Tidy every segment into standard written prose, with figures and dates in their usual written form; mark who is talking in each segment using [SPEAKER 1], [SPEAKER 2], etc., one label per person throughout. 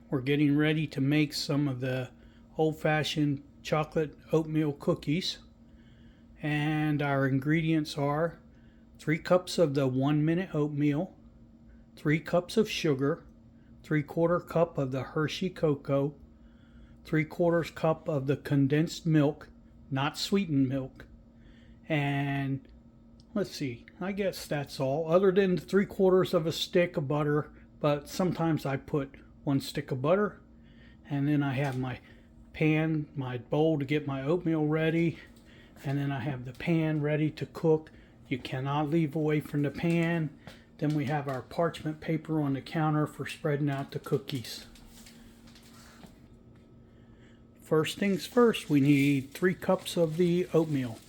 [SPEAKER 1] We're getting ready to make some of the old-fashioned chocolate oatmeal cookies. And our ingredients are 3 cups of the 1-minute oatmeal, 3 cups of sugar, 3/4 cup of the Hershey cocoa, 3/4 cup of the condensed milk, not sweetened milk, and let's see, I guess that's all, other than 3/4 of a stick of butter, but sometimes I put 1 stick of butter. And then I have my pan, my bowl to get my oatmeal ready, and then I have the pan ready to cook. You cannot leave away from the pan. Then we have our parchment paper on the counter for spreading out the cookies. First things first, we need 3 cups of the oatmeal.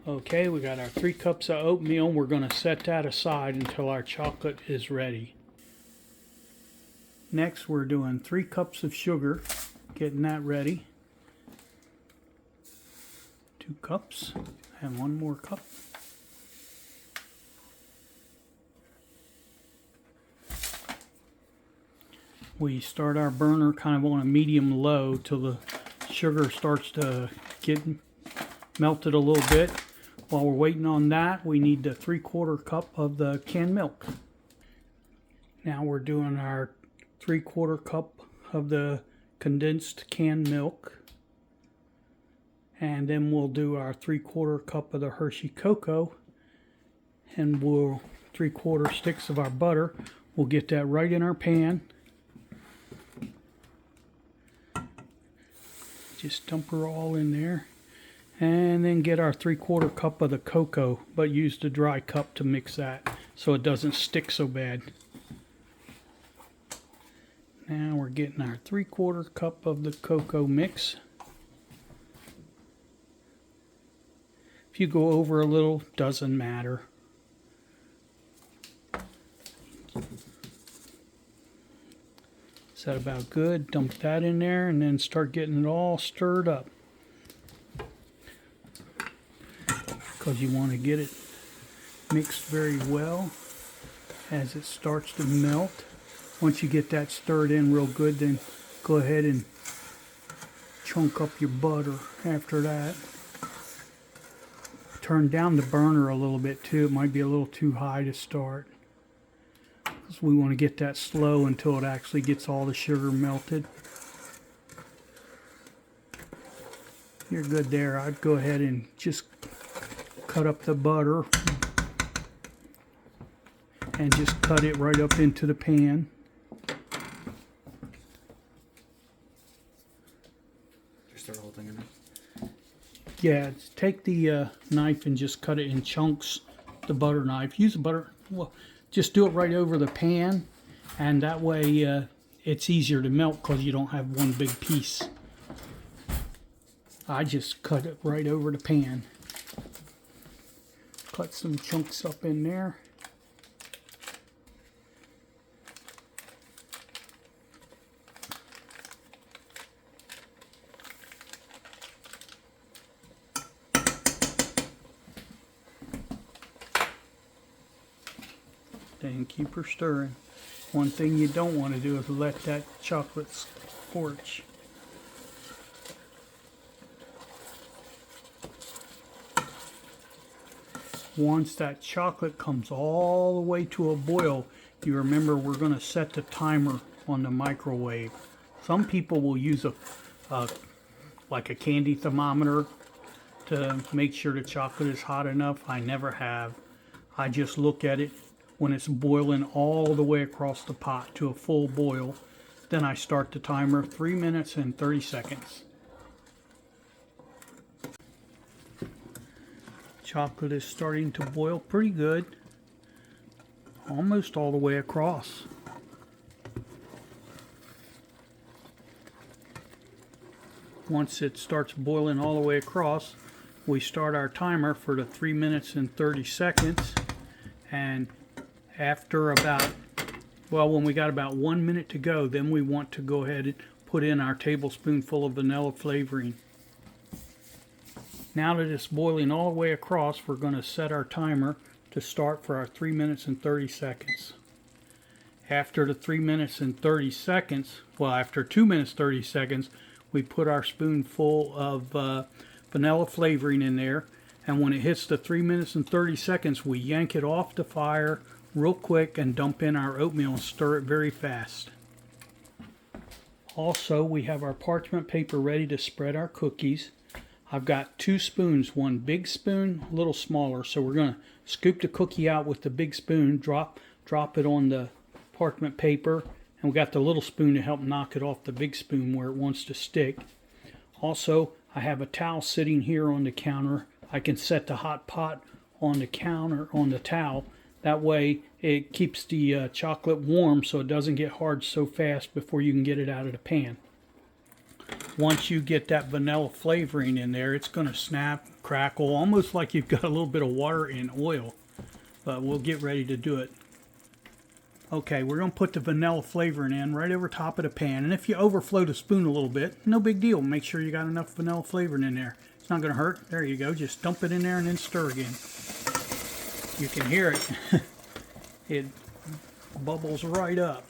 [SPEAKER 1] Okay, we got our 3 cups of oatmeal. We're going to set that aside until our chocolate is ready. Next, we're doing 3 cups of sugar, getting that ready. 2 cups, and 1 more cup. We start our burner kind of on a medium low till the sugar starts to get melted a little bit. While we're waiting on that, we need the 3/4 cup of the canned milk. Now we're doing our 3/4 cup of the condensed canned milk. And then we'll do our 3/4 cup of the Hershey cocoa. And we'll 3/4 sticks of our butter. We'll get that right in our pan. Just dump her all in there. And then get our 3/4 cup of the cocoa, but use the dry cup to mix that so it doesn't stick so bad. Now we're getting our 3/4 cup of the cocoa mix. If you go over a little, doesn't matter. Is that about good? Dump that in there and then start getting it all stirred up. Because you want to get it mixed very well as it starts to melt. Once you get that stirred in real good, then go ahead and chunk up your butter after that. Turn down the burner a little bit too. It might be a little too high to start. So we want to get that slow until it actually gets all the sugar melted. You're good there. I'd go ahead and just cut up the butter and just cut it right up into the pan.
[SPEAKER 2] Just start the whole thing in there?
[SPEAKER 1] Yeah, take the knife and just cut it in chunks, the butter knife. Use a butter, well, just do it right over the pan, and that way it's easier to melt because you don't have one big piece. I just cut it right over the pan. Cut some chunks up in there. And keep her stirring. One thing you don't want to do is let that chocolate scorch. Once that chocolate comes all the way to a boil, you remember we're going to set the timer on the microwave. Some people will use like a candy thermometer to make sure the chocolate is hot enough. I never have. I just look at it when it's boiling all the way across the pot to a full boil. Then I start the timer, 3 minutes and 30 seconds. Chocolate is starting to boil pretty good, almost all the way across. Once it starts boiling all the way across, we start our timer for the 3 minutes and 30 seconds. And after about, well, when we got about 1 minute to go, then we want to go ahead and put in our tablespoonful of vanilla flavoring. Now that it's boiling all the way across, we're going to set our timer to start for our 3 minutes and 30 seconds. After the 3 minutes and 30 seconds, well, after 2 minutes 30 seconds, we put our spoonful of vanilla flavoring in there. And when it hits the 3 minutes and 30 seconds, we yank it off the fire real quick and dump in our oatmeal and stir it very fast. Also, we have our parchment paper ready to spread our cookies. I've got 2 spoons, one big spoon, a little smaller. So we're going to scoop the cookie out with the big spoon, drop it on the parchment paper, and we got the little spoon to help knock it off the big spoon where it wants to stick. Also, I have a towel sitting here on the counter. I can set the hot pot on the counter on the towel. That way it keeps the chocolate warm so it doesn't get hard so fast before you can get it out of the pan. Once you get that vanilla flavoring in there, it's going to snap, crackle, almost like you've got a little bit of water and oil. But we'll get ready to do it. Okay, we're going to put the vanilla flavoring in right over top of the pan. And if you overflow the spoon a little bit, no big deal. Make sure you got enough vanilla flavoring in there. It's not going to hurt. There you go. Just dump it in there and then stir again. You can hear it. It bubbles right up.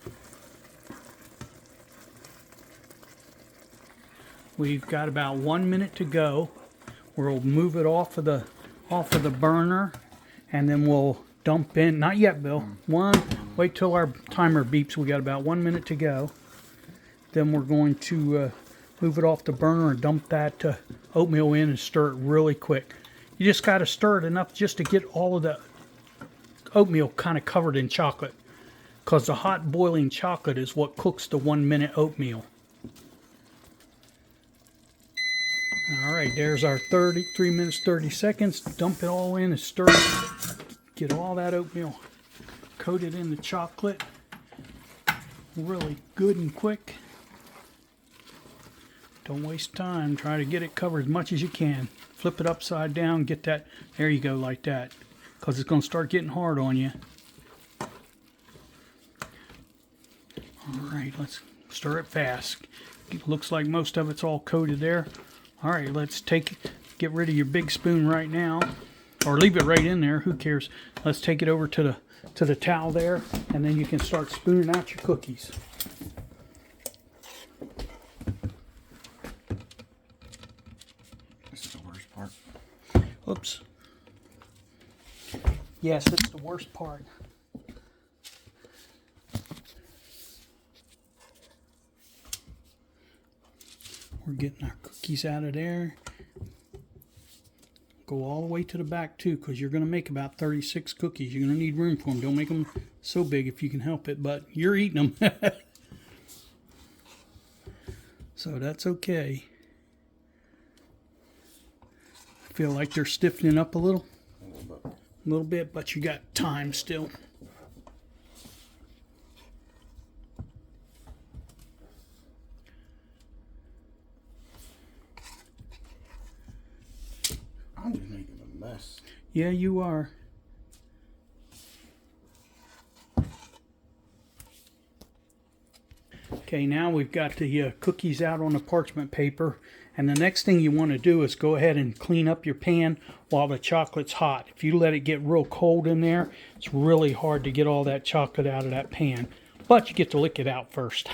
[SPEAKER 1] We've got about 1 minute to go. We'll move it off of the burner, and then we'll dump in. Not yet, Bill. Wait till our timer beeps. We got about 1 minute to go. Then we're going to move it off the burner and dump that oatmeal in and stir it really quick. You just got to stir it enough just to get all of the oatmeal kind of covered in chocolate, because the hot boiling chocolate is what cooks the 1 minute oatmeal. Alright, there's our 3 minutes 30 seconds. Dump it all in and stir it. Get all that oatmeal coated in the chocolate really good and quick. Don't waste time. Try to get it covered as much as you can. Flip it upside down, get that, there you go, like that, because it's going to start getting hard on you. Alright, let's stir it fast. It looks like most of it's all coated there. Alright, let's get rid of your big spoon right now, or leave it right in there, who cares. Let's take it over to the towel there, and then you can start spooning out your cookies.
[SPEAKER 2] This is the worst part.
[SPEAKER 1] Oops. Yes, it's the worst part. We're getting our cookies out of there. Go all the way to the back too, because you're going to make about 36 cookies. You're going to need room for them. Don't make them so big if you can help it, but you're eating them. So that's okay. I feel like they're stiffening up a little. A little bit, but you got time still.
[SPEAKER 2] I'm just making a mess.
[SPEAKER 1] Yeah, you are. Okay, now we've got the cookies out on the parchment paper, and the next thing you want to do is go ahead and clean up your pan while the chocolate's hot. If you let it get real cold in there, it's really hard to get all that chocolate out of that pan, but you get to lick it out first.